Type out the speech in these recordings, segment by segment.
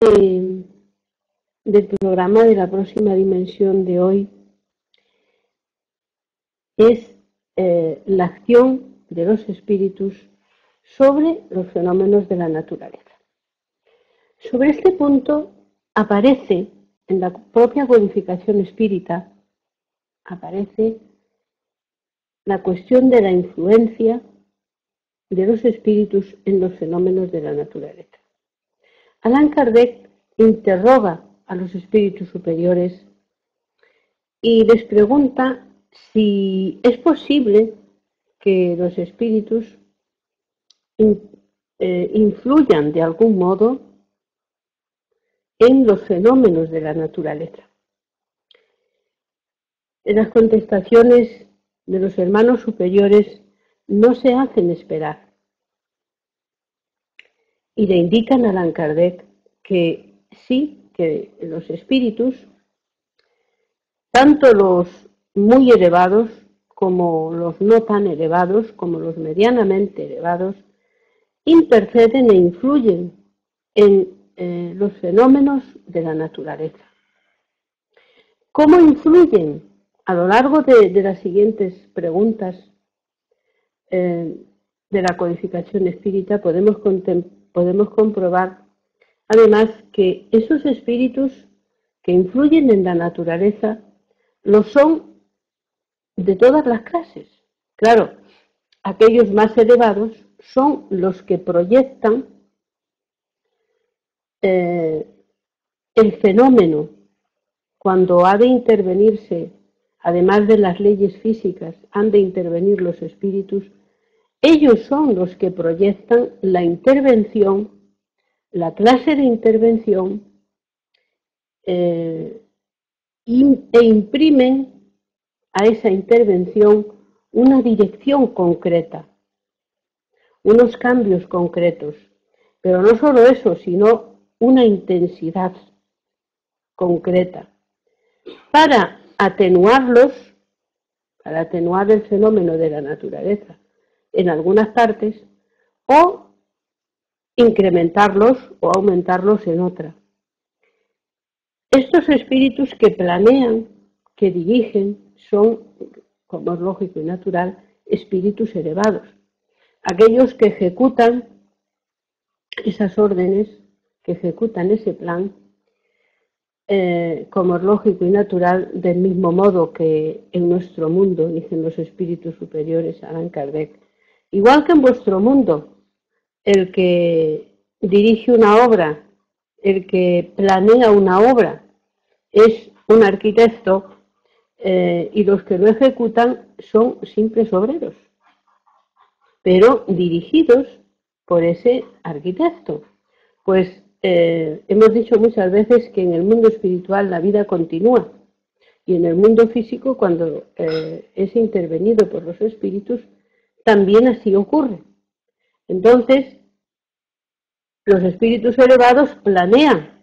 de- del programa de la próxima dimensión de hoy es la acción de los espíritus sobre los fenómenos de la naturaleza. Sobre este punto aparece en la propia codificación espírita, aparece la cuestión de la influencia de los espíritus en los fenómenos de la naturaleza. Allan Kardec interroga a los espíritus superiores y les pregunta si es posible que los espíritus influyan de algún modo en los fenómenos de la naturaleza. Las contestaciones de los hermanos superiores no se hacen esperar y le indican a Allan Kardec que sí, que los espíritus, tanto los muy elevados como los no tan elevados, como los medianamente elevados, interceden e influyen en los fenómenos de la naturaleza. ¿Cómo influyen? A lo largo de las siguientes preguntas de la codificación espírita podemos comprobar además que esos espíritus que influyen en la naturaleza lo son de todas las clases. Claro, aquellos más elevados son los que proyectan el fenómeno cuando ha de intervenirse, además de las leyes físicas, han de intervenir los espíritus. Ellos son los que proyectan la intervención, la clase de intervención, e imprimen a esa intervención una dirección concreta, unos cambios concretos, pero no solo eso, sino una intensidad concreta, para atenuarlos, para atenuar el fenómeno de la naturaleza en algunas partes, o incrementarlos o aumentarlos en otras. Estos espíritus que planean, que dirigen, son, como es lógico y natural, espíritus elevados. Aquellos que ejecutan esas órdenes, que ejecutan ese plan, como es lógico y natural, del mismo modo que en nuestro mundo, dicen los espíritus superiores, Allan Kardec. Igual que en vuestro mundo, el que dirige una obra, el que planea una obra, es un arquitecto y los que lo ejecutan son simples obreros, pero dirigidos por ese arquitecto. Pues hemos dicho muchas veces que en el mundo espiritual la vida continúa y en el mundo físico, cuando es intervenido por los espíritus, también así ocurre. Entonces, los espíritus elevados planean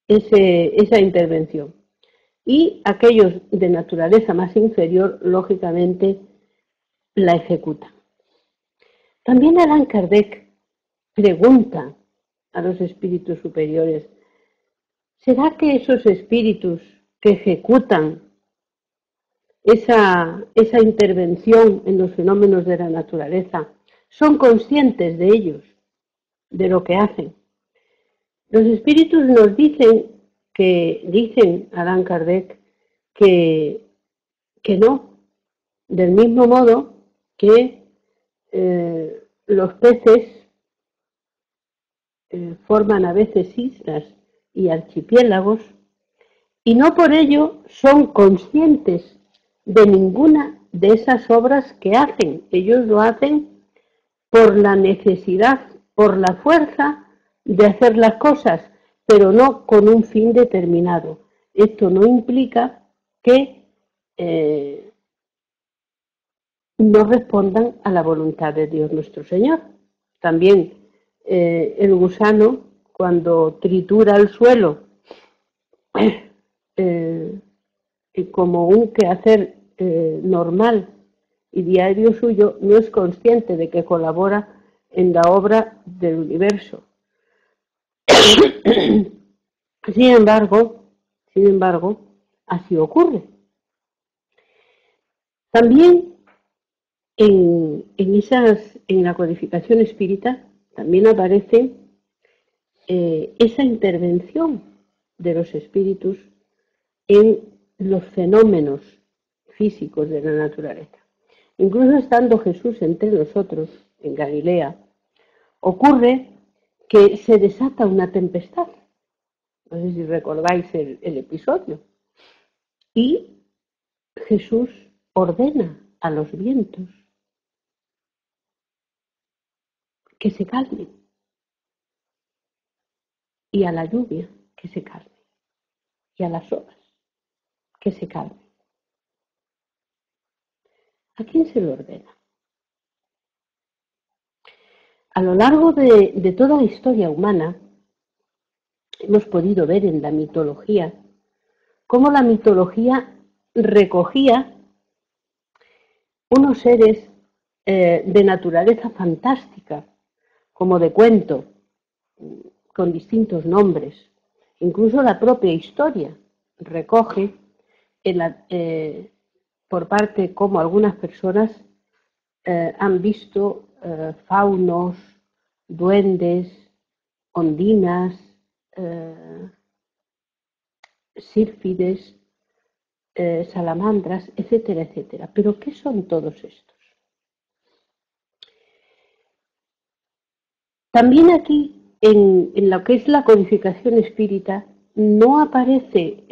esa intervención y aquellos de naturaleza más inferior, lógicamente, la ejecutan. También Allan Kardec pregunta a los espíritus superiores, ¿será que esos espíritus que ejecutan esa intervención en los fenómenos de la naturaleza son conscientes de ellos, de lo que hacen? Los espíritus nos dicen Allan Kardec, que no, del mismo modo que los peces forman a veces islas y archipiélagos, y no por ello son conscientes de ninguna de esas obras que hacen. Ellos lo hacen por la necesidad, por la fuerza de hacer las cosas, pero no con un fin determinado. Esto no implica que no respondan a la voluntad de Dios nuestro Señor. También el gusano, cuando tritura el suelo como un quehacer normal y diario suyo, no es consciente de que colabora en la obra del universo. Sin embargo, así ocurre. También en la codificación espírita también aparece esa intervención de los espíritus en los fenómenos físicos de la naturaleza. Incluso estando Jesús entre nosotros, en Galilea, ocurre que se desata una tempestad. No sé si recordáis el episodio. Y Jesús ordena a los vientos que se calmen y a la lluvia que se calme y a las olas que se calmen. ¿A quién se lo ordena? A lo largo de toda la historia humana hemos podido ver en la mitología cómo la mitología recogía unos seres de naturaleza fantástica, como de cuento, con distintos nombres. Incluso la propia historia recoge por parte como algunas personas han visto faunos, duendes, ondinas, sírfides, salamandras, etcétera, etcétera. Pero ¿qué son todos estos? También aquí, en lo que es la codificación espírita, no aparece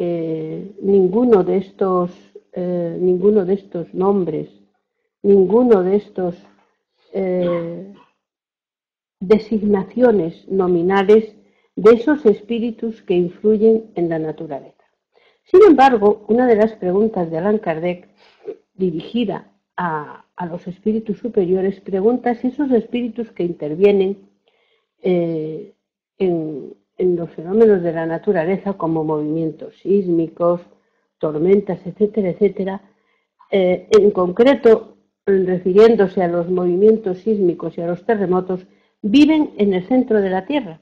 ninguno de estos nombres, ninguno de estos designaciones nominales de esos espíritus que influyen en la naturaleza. Sin embargo, una de las preguntas de Allan Kardec, dirigida a los espíritus superiores, pregunta si esos espíritus que intervienen en los fenómenos de la naturaleza, como movimientos sísmicos, tormentas, etcétera, etcétera, en concreto, refiriéndose a los movimientos sísmicos y a los terremotos, viven en el centro de la Tierra.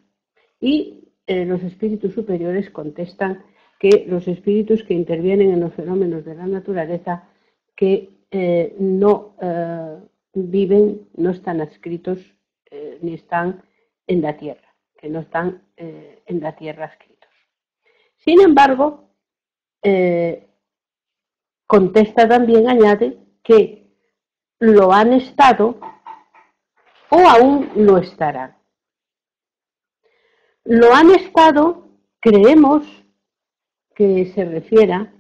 Y los espíritus superiores contestan que los espíritus que intervienen en los fenómenos de la naturaleza que no viven, no están adscritos ni están en la Tierra, que no están en la Tierra adscritos. Sin embargo, contesta también, añade, que lo han estado o aún lo estarán. Lo han estado, creemos que se refiera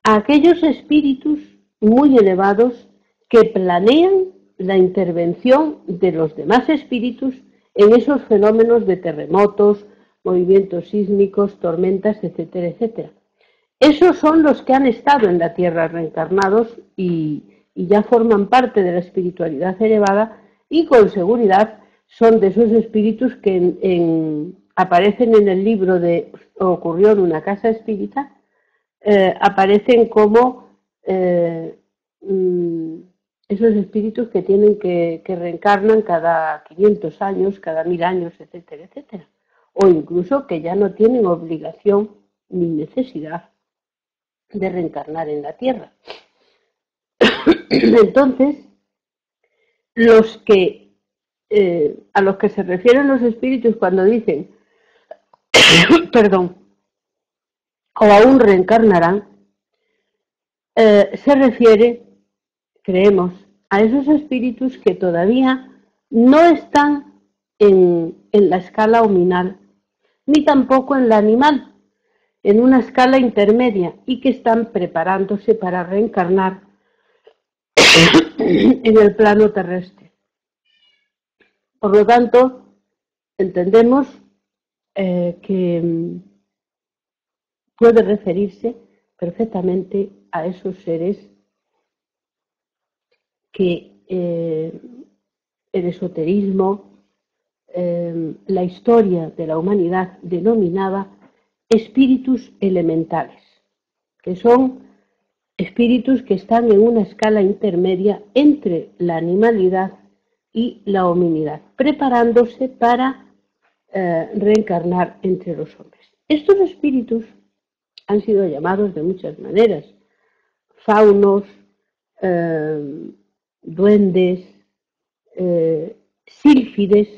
a aquellos espíritus muy elevados que planean la intervención de los demás espíritus en esos fenómenos de terremotos, movimientos sísmicos, tormentas, etcétera, etcétera. Esos son los que han estado en la Tierra reencarnados y ya forman parte de la espiritualidad elevada y con seguridad son de esos espíritus que aparecen en el libro de Ocurrió en una casa espírita, aparecen como esos espíritus que tienen que reencarnan cada 500 años, cada 1000 años, etcétera, etcétera. O incluso que ya no tienen obligación ni necesidad de reencarnar en la Tierra. Entonces, a los que se refieren los espíritus cuando dicen, perdón, o aún reencarnarán, se refiere, creemos, a esos espíritus que todavía no están en la escala hominal, ni tampoco en la animal, en una escala intermedia y que están preparándose para reencarnar en el plano terrestre. Por lo tanto, entendemos que puede referirse perfectamente a esos seres que el esoterismo, la historia de la humanidad denominaba espíritus elementales, que son espíritus que están en una escala intermedia entre la animalidad y la hominidad, preparándose para reencarnar entre los hombres. Estos espíritus han sido llamados de muchas maneras: faunos, duendes, sílfides,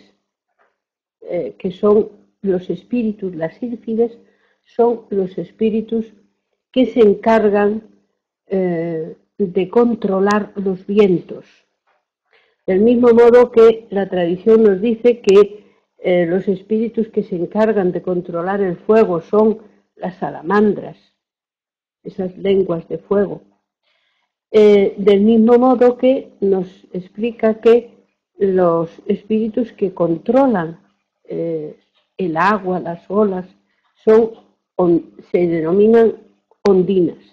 que son los espíritus. Las sílfides son los espíritus que se encargan de controlar los vientos. Del mismo modo que la tradición nos dice que los espíritus que se encargan de controlar el fuego son las salamandras, esas lenguas de fuego. Del mismo modo que nos explica que los espíritus que controlan el agua, las olas, se denominan ondinas.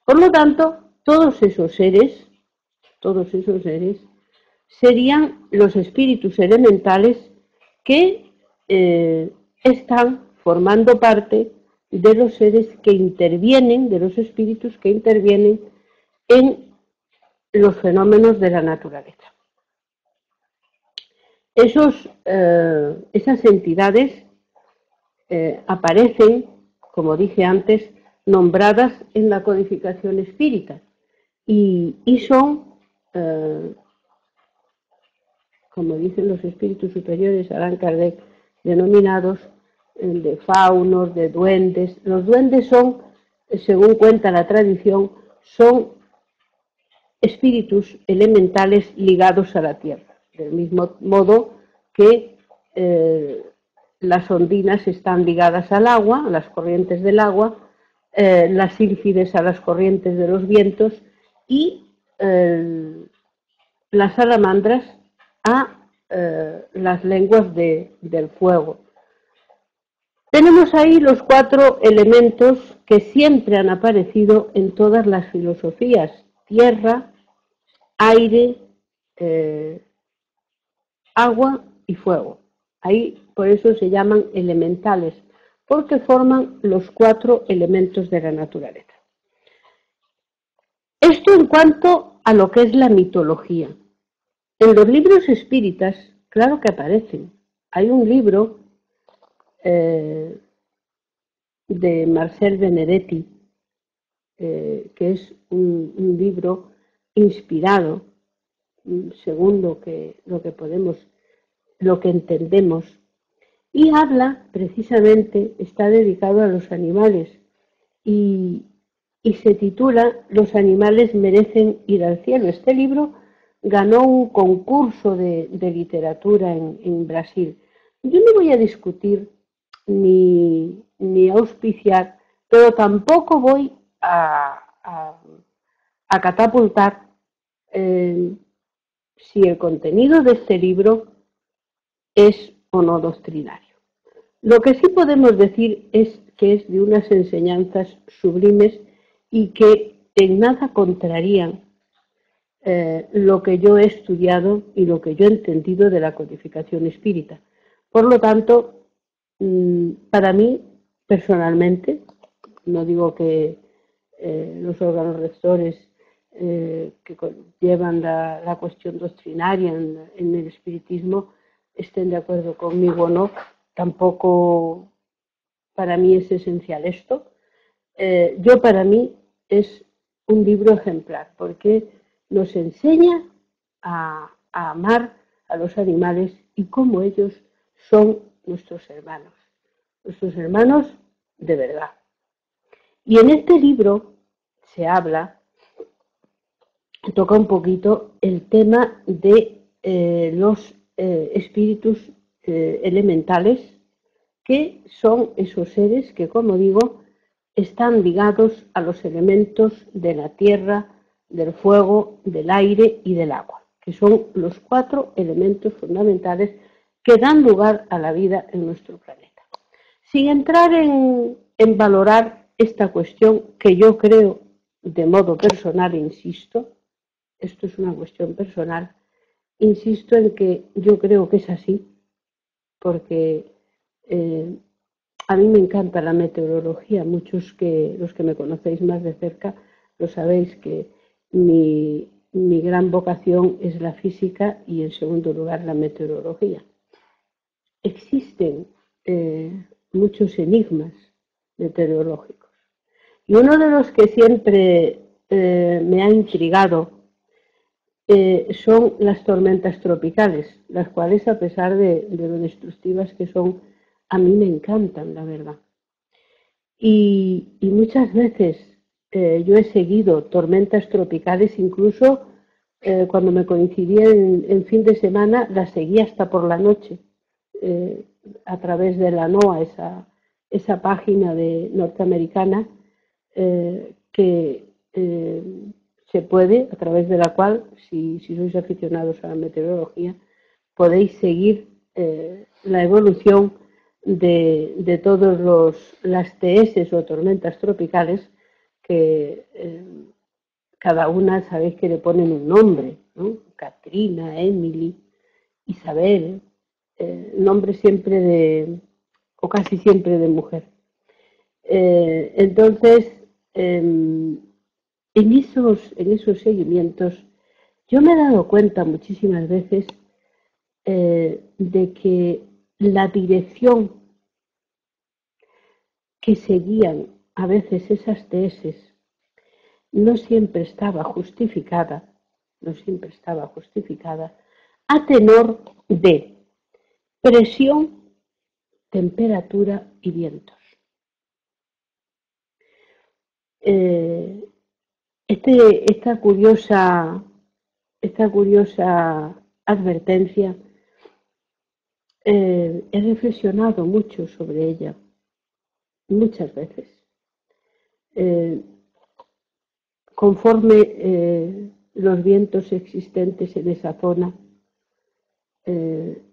Por lo tanto, todos esos seres serían los espíritus elementales que están formando parte de los seres que intervienen, de los espíritus que intervienen en los fenómenos de la naturaleza. Esas entidades aparecen, como dije antes, nombradas en la codificación espírita y son, como dicen los espíritus superiores, Allan Kardec, denominados de faunos, de duendes. Los duendes son, según cuenta la tradición, son espíritus elementales ligados a la tierra, del mismo modo que las ondinas están ligadas al agua, a las corrientes del agua, las sílfides a las corrientes de los vientos y las salamandras a las lenguas del fuego. Tenemos ahí los 4 elementos que siempre han aparecido en todas las filosofías: tierra, aire, agua y fuego. Ahí por eso se llaman elementales, porque forman los 4 elementos de la naturaleza. Esto en cuanto a lo que es la mitología. En los libros espíritas, claro que aparecen. Hay un libro de Marcel Benedetti, que es un libro inspirado, según lo que entendemos, y habla precisamente, está dedicado a los animales y se titula Los animales merecen ir al cielo. Este libro ganó un concurso de literatura en Brasil. Yo no voy a discutir ni auspiciar, pero tampoco voy a catapultar si el contenido de este libro es o no doctrinario. Lo que sí podemos decir es que es de unas enseñanzas sublimes y que en nada contrarían lo que yo he estudiado y lo que yo he entendido de la codificación espírita. Por lo tanto, para mí, personalmente, no digo que los órganos rectores que llevan la cuestión doctrinaria en el espiritismo estén de acuerdo conmigo o no, tampoco para mí es esencial esto. Para mí es un libro ejemplar, porque nos enseña a amar a los animales y cómo ellos son nuestros hermanos de verdad. Y en este libro se toca un poquito el tema de los espíritus elementales, que son esos seres que, como digo, están ligados a los elementos de la tierra, del fuego, del aire y del agua, que son los 4 elementos fundamentales que dan lugar a la vida en nuestro planeta. Sin entrar en valorar esta cuestión, que yo creo de modo personal, insisto, esto es una cuestión personal, insisto en que yo creo que es así, porque a mí me encanta la meteorología. Muchos los que me conocéis más de cerca lo sabéis, que mi gran vocación es la física y en segundo lugar la meteorología. existen muchos enigmas meteorológicos. Y uno de los que siempre me ha intrigado son las tormentas tropicales, las cuales, a pesar de lo destructivas que son, a mí me encantan, la verdad. Y muchas veces yo he seguido tormentas tropicales, incluso cuando me coincidía en fin de semana, las seguía hasta por la noche, a través de la NOAA, esa página norteamericana que se puede, a través de la cual, si sois aficionados a la meteorología, podéis seguir la evolución de todas las TS o tormentas tropicales que cada una sabéis que le ponen un nombre, ¿no? Katrina, Emily, Isabel, nombre siempre o casi siempre de mujer. Entonces, en esos seguimientos, yo me he dado cuenta muchísimas veces de que la dirección que seguían a veces esas TS no siempre estaba justificada, a tenor de presión, temperatura y vientos. Esta curiosa advertencia he reflexionado mucho sobre ella, muchas veces. Conforme los vientos existentes en esa zona,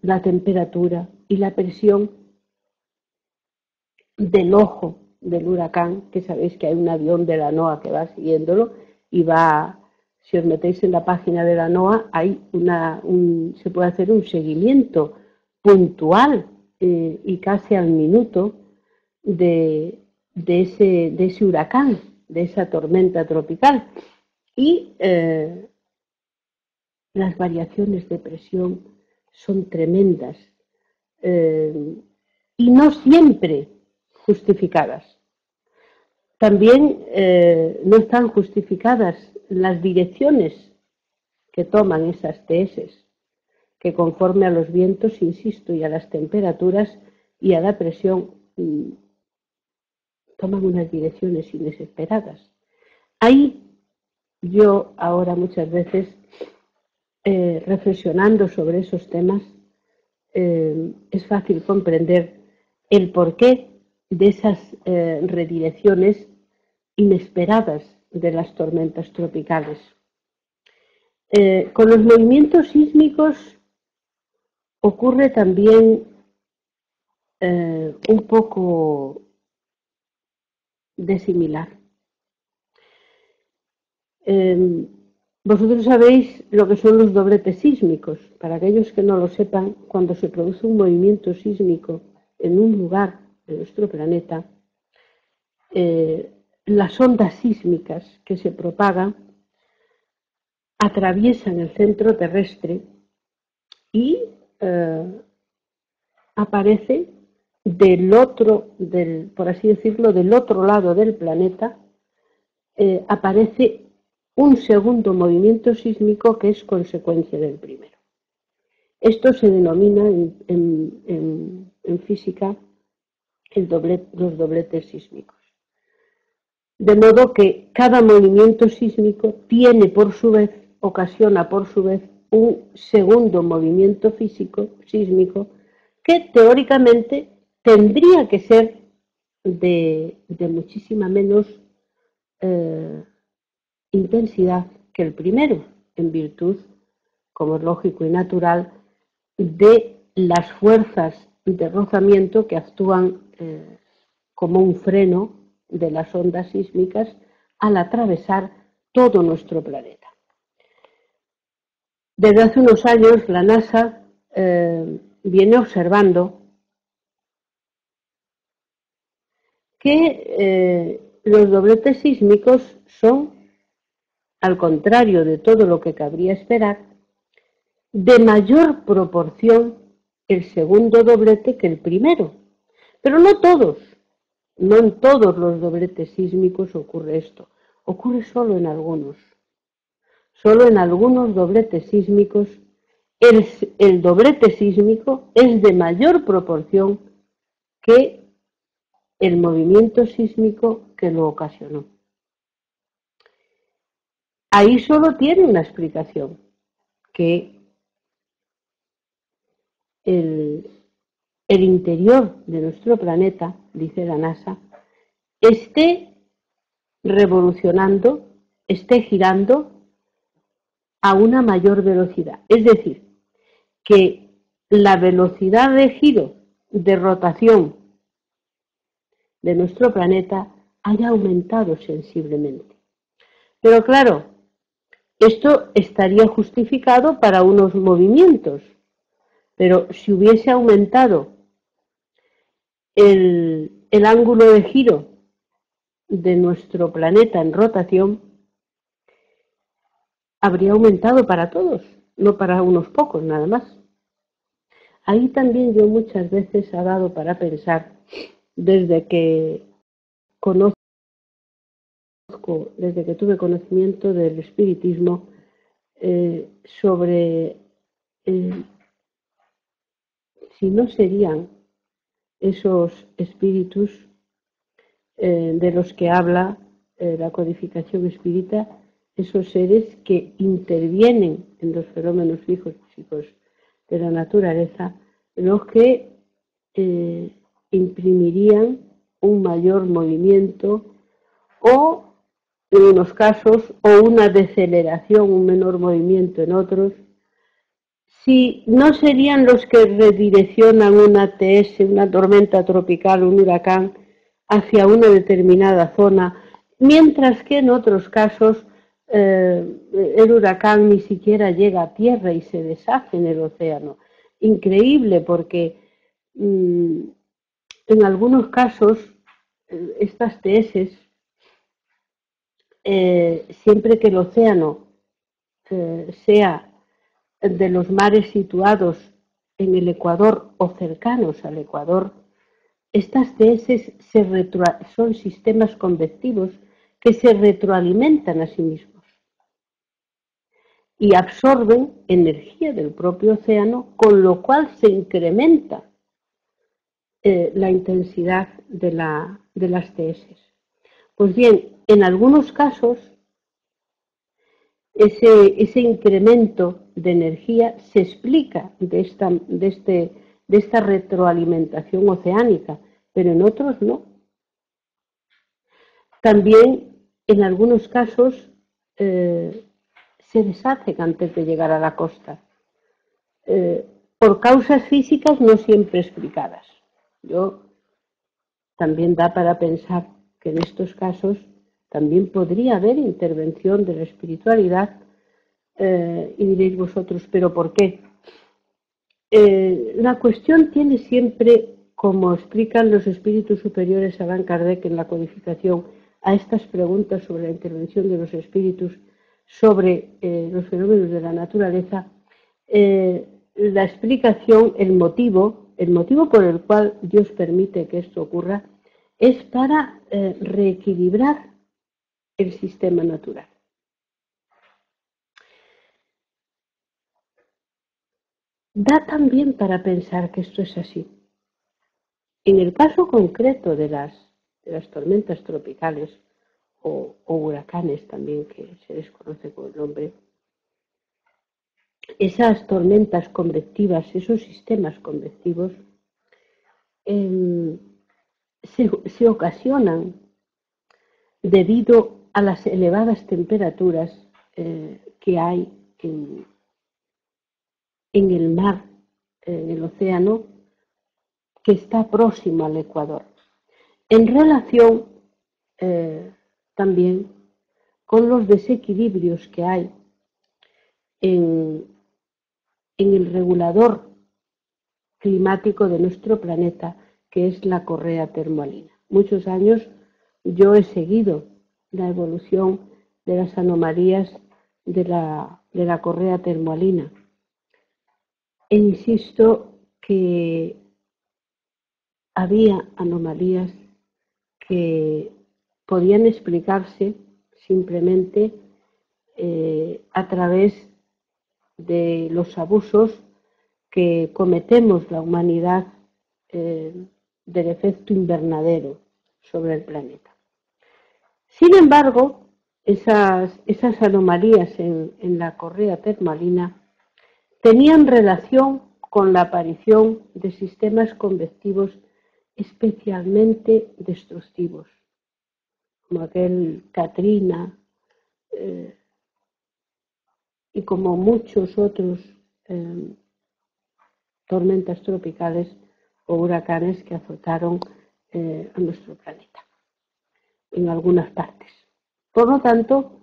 la temperatura y la presión del ojo del huracán, que sabéis que hay un avión de la NOAA que va siguiéndolo y va, si os metéis en la página de la NOAA, hay se puede hacer un seguimiento puntual y casi al minuto de ese huracán, de esa tormenta tropical. Y las variaciones de presión son tremendas y no siempre justificadas. También no están justificadas las direcciones que toman esas TS, que conforme a los vientos, insisto, y a las temperaturas y a la presión, toman unas direcciones inesperadas. Ahí yo ahora muchas veces, reflexionando sobre esos temas, es fácil comprender el porqué de esas redirecciones inesperadas de las tormentas tropicales. Con los movimientos sísmicos ocurre también un poco de similar. Vosotros sabéis lo que son los dobletes sísmicos. Para aquellos que no lo sepan, cuando se produce un movimiento sísmico en un lugar de nuestro planeta, las ondas sísmicas que se propagan atraviesan el centro terrestre y aparece por así decirlo, del otro lado del planeta, aparece un segundo movimiento sísmico que es consecuencia del primero. Esto se denomina en física los dobletes sísmicos. De modo que cada movimiento sísmico ocasiona por su vez un segundo movimiento sísmico que teóricamente tendría que ser de muchísima menos intensidad que el primero, en virtud, como es lógico y natural, de las fuerzas de rozamiento que actúan como un freno de las ondas sísmicas al atravesar todo nuestro planeta. Desde hace unos años la NASA viene observando que los dobletes sísmicos son, al contrario de todo lo que cabría esperar, de mayor proporción el segundo doblete que el primero. Pero no todos, no en todos los dobletes sísmicos ocurre esto, ocurre solo en algunos. Solo en algunos dobletes sísmicos el doblete sísmico es de mayor proporción que el movimiento sísmico que lo ocasionó. Ahí solo tiene una explicación, que el interior de nuestro planeta, dice la NASA, esté revolucionando, esté girando a una mayor velocidad. Es decir, que la velocidad de giro, de rotación de nuestro planeta haya aumentado sensiblemente. Pero claro, esto estaría justificado para unos movimientos, pero si hubiese aumentado el ángulo de giro de nuestro planeta en rotación, habría aumentado para todos, no para unos pocos nada más. Ahí también yo muchas veces ha dado para pensar, desde que tuve conocimiento del espiritismo, sobre si no serían esos espíritus de los que habla la codificación espírita, esos seres que intervienen en los fenómenos físicos de la naturaleza, los que imprimirían un mayor movimiento o, en unos casos, o una deceleración, un menor movimiento en otros. Si no serían los que redireccionan una TS, una tormenta tropical, un huracán, hacia una determinada zona, mientras que en otros casos el huracán ni siquiera llega a tierra y se deshace en el océano. Increíble, porque en algunos casos estas TS, siempre que el océano sea de los mares situados en el Ecuador o cercanos al Ecuador, estas TS son sistemas convectivos que se retroalimentan a sí mismos y absorben energía del propio océano, con lo cual se incrementa la intensidad de las TS. Pues bien, en algunos casos ese incremento de energía se explica de esta retroalimentación oceánica, pero en otros no. También en algunos casos se deshacen antes de llegar a la costa, por causas físicas no siempre explicadas. También da para pensar que en estos casos también podría haber intervención de la espiritualidad, y diréis vosotros, ¿pero por qué? La cuestión tiene siempre, como explican los espíritus superiores Allan Kardec en la codificación, a estas preguntas sobre la intervención de los espíritus sobre los fenómenos de la naturaleza, la explicación, el motivo por el cual Dios permite que esto ocurra, es para reequilibrar el sistema natural. Da también para pensar que esto es así. En el caso concreto de las tormentas tropicales o huracanes también, que se desconoce con el nombre, esas tormentas convectivas, esos sistemas convectivos, se ocasionan debido a las elevadas temperaturas que hay en el mar, en el océano, que está próximo al Ecuador, en relación también con los desequilibrios que hay en el regulador climático de nuestro planeta, que es la correa termohalina. Muchos años yo he seguido la evolución de las anomalías de la correa termohalina. E insisto que había anomalías que podían explicarse simplemente a través de los abusos que cometemos la humanidad del efecto invernadero sobre el planeta. Sin embargo, esas anomalías en la correa termalina tenían relación con la aparición de sistemas convectivos especialmente destructivos, como aquel Katrina y como muchos otros tormentas tropicales o huracanes que azotaron a nuestro planeta en algunas partes. Por lo tanto,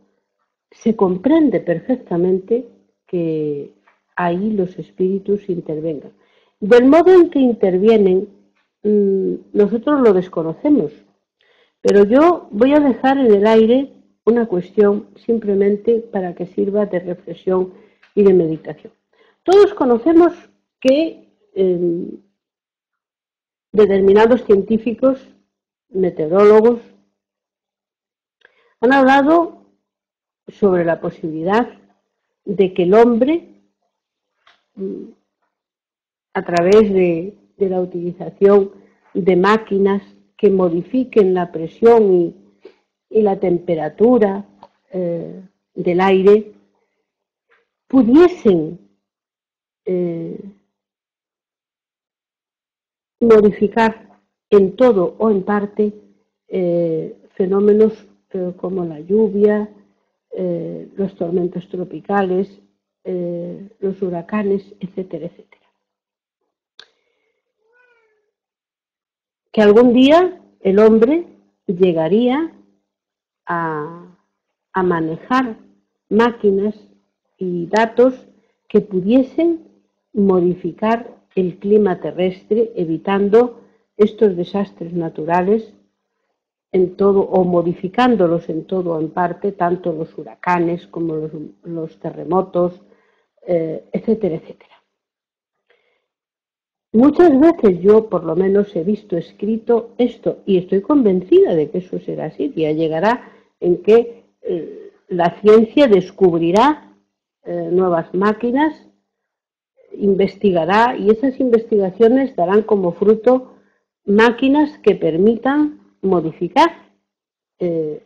se comprende perfectamente que ahí los espíritus intervengan. Del modo en que intervienen, nosotros lo desconocemos, pero yo voy a dejar en el aire una cuestión simplemente para que sirva de reflexión y de meditación. Todos conocemos que determinados científicos, meteorólogos, han hablado sobre la posibilidad de que el hombre, a través de la utilización de máquinas que modifiquen la presión y la temperatura del aire, pudiesen modificar en todo o en parte fenómenos como la lluvia, los tormentos tropicales, los huracanes, etcétera, etcétera. Que algún día el hombre llegaría a manejar máquinas y datos que pudiesen modificar el clima terrestre, evitando estos desastres naturales en todo, o modificándolos en todo o en parte, tanto los huracanes como los terremotos, etcétera, etcétera. Muchas veces yo, por lo menos, he visto escrito esto y estoy convencida de que eso será así. Ya llegará en que la ciencia descubrirá nuevas máquinas, investigará, y esas investigaciones darán como fruto máquinas que permitan modificar el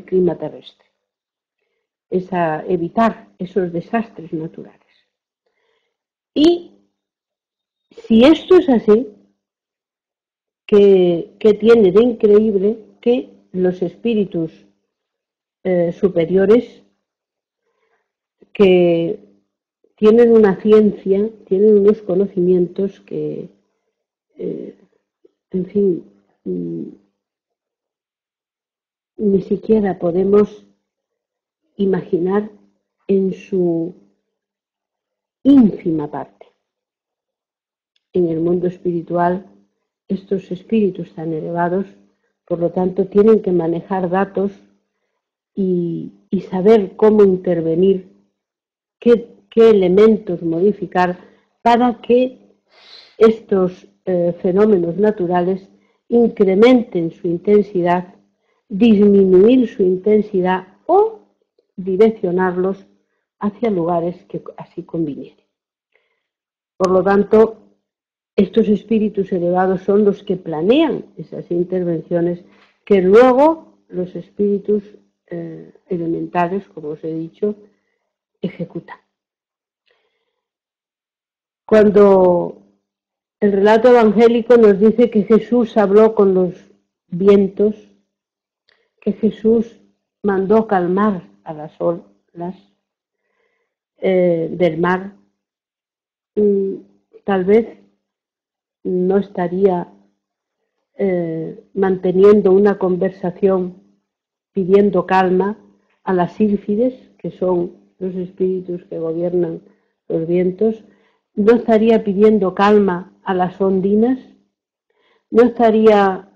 clima terrestre, evitar esos desastres naturales. Y si esto es así, ¿qué tiene de increíble que los espíritus superiores, que tienen una ciencia, tienen unos conocimientos que, en fin, ni siquiera podemos imaginar en su ínfima parte? En el mundo espiritual, estos espíritus tan elevados, por lo tanto, tienen que manejar datos y saber cómo intervenir, qué elementos modificar para que estos fenómenos naturales incrementen su intensidad, disminuir su intensidad o direccionarlos hacia lugares que así convinieren. Por lo tanto, estos espíritus elevados son los que planean esas intervenciones que luego los espíritus elementales, como os he dicho, ejecutan. Cuando el relato evangélico nos dice que Jesús habló con los vientos, que Jesús mandó calmar a las olas del mar, tal vez no estaría manteniendo una conversación pidiendo calma a las sílfides, que son los espíritus que gobiernan los vientos, no estaría pidiendo calma a las ondinas, no estaría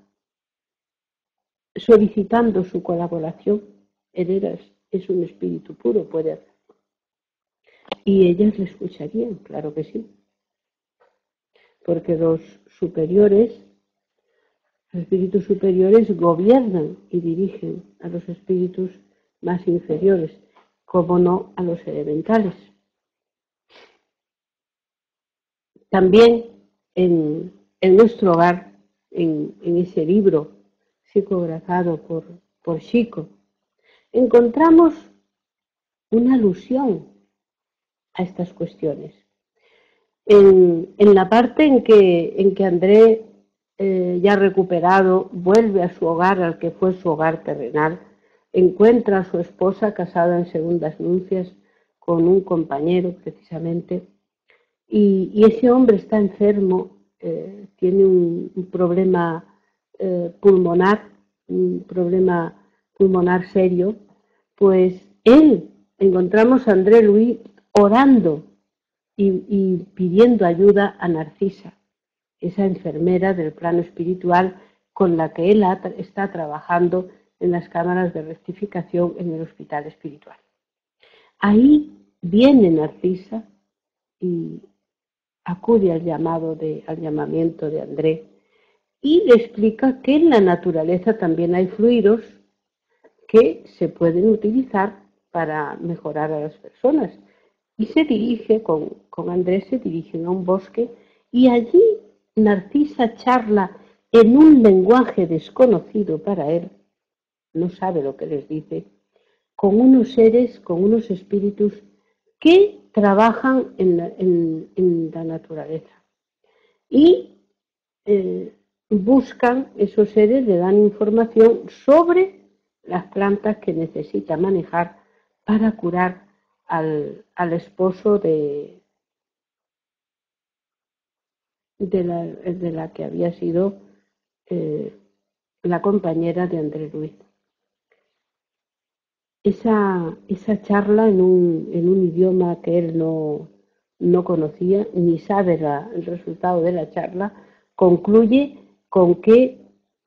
solicitando su colaboración. Él es un espíritu puro, puede hacerlo. Y ellas le escucharían, claro que sí. porque los espíritus superiores gobiernan y dirigen a los espíritus más inferiores, como no a los elementales. También en nuestro hogar, en ese libro psicografado por Chico, encontramos una alusión a estas cuestiones. En la parte en que André, ya recuperado, vuelve a su hogar, al que fue su hogar terrenal, encuentra a su esposa casada en segundas nupcias con un compañero precisamente, y ese hombre está enfermo, tiene un problema pulmonar, un problema pulmonar serio. Pues encontramos a André Louis orando y pidiendo ayuda a Narcisa, esa enfermera del plano espiritual con la que él está trabajando en las cámaras de rectificación en el hospital espiritual. Ahí viene Narcisa y acude al llamamiento de André y le explica que en la naturaleza también hay fluidos que se pueden utilizar para mejorar a las personas. Y se dirige, con Andrés se dirigen a un bosque y allí Narcisa charla en un lenguaje desconocido para él, no sabe lo que les dice, con unos seres, con unos espíritus que trabajan en la naturaleza. Y buscan, esos seres le dan información sobre las plantas que necesita manejar para curar al esposo de la que había sido la compañera de André Louis. Esa charla en un idioma que él no conocía, ni sabe el resultado de la charla, concluye con que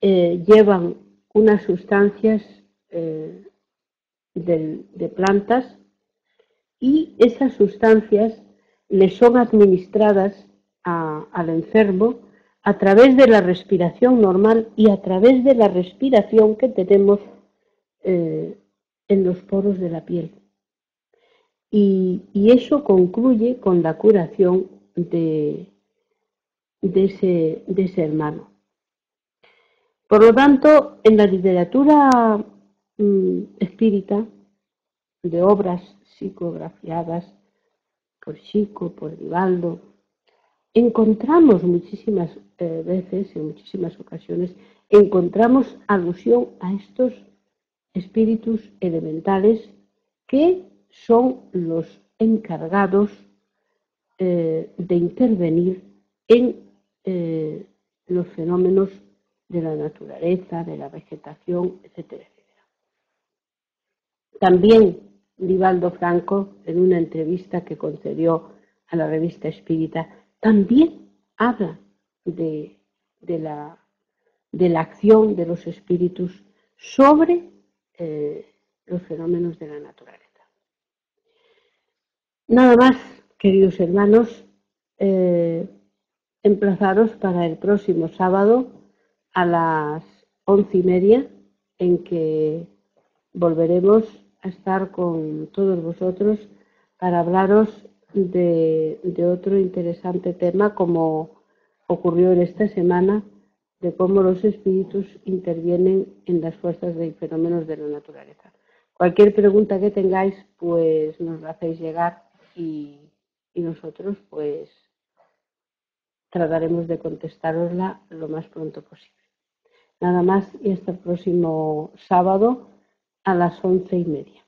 llevan unas sustancias de plantas y esas sustancias le son administradas al enfermo a través de la respiración normal y a través de la respiración que tenemos en los poros de la piel. Y eso concluye con la curación de ese hermano. Por lo tanto, en la literatura espírita, de obras psicografiadas por Chico, por Divaldo, encontramos muchísimas veces, en muchísimas ocasiones, encontramos alusión a estos espíritus elementales que son los encargados de intervenir en los fenómenos de la naturaleza, de la vegetación, etcétera, etcétera. También Divaldo Franco, en una entrevista que concedió a la revista Espírita, también habla de la acción de los espíritus sobre los fenómenos de la naturaleza. Nada más, queridos hermanos, emplazaros para el próximo sábado a las 11:30, en que volveremos a estar con todos vosotros para hablaros de otro interesante tema, como ocurrió en esta semana, de cómo los espíritus intervienen en las fuerzas y fenómenos de la naturaleza. Cualquier pregunta que tengáis, pues nos la hacéis llegar y nosotros pues trataremos de contestárosla lo más pronto posible. Nada más y hasta el próximo sábado a las 11:30.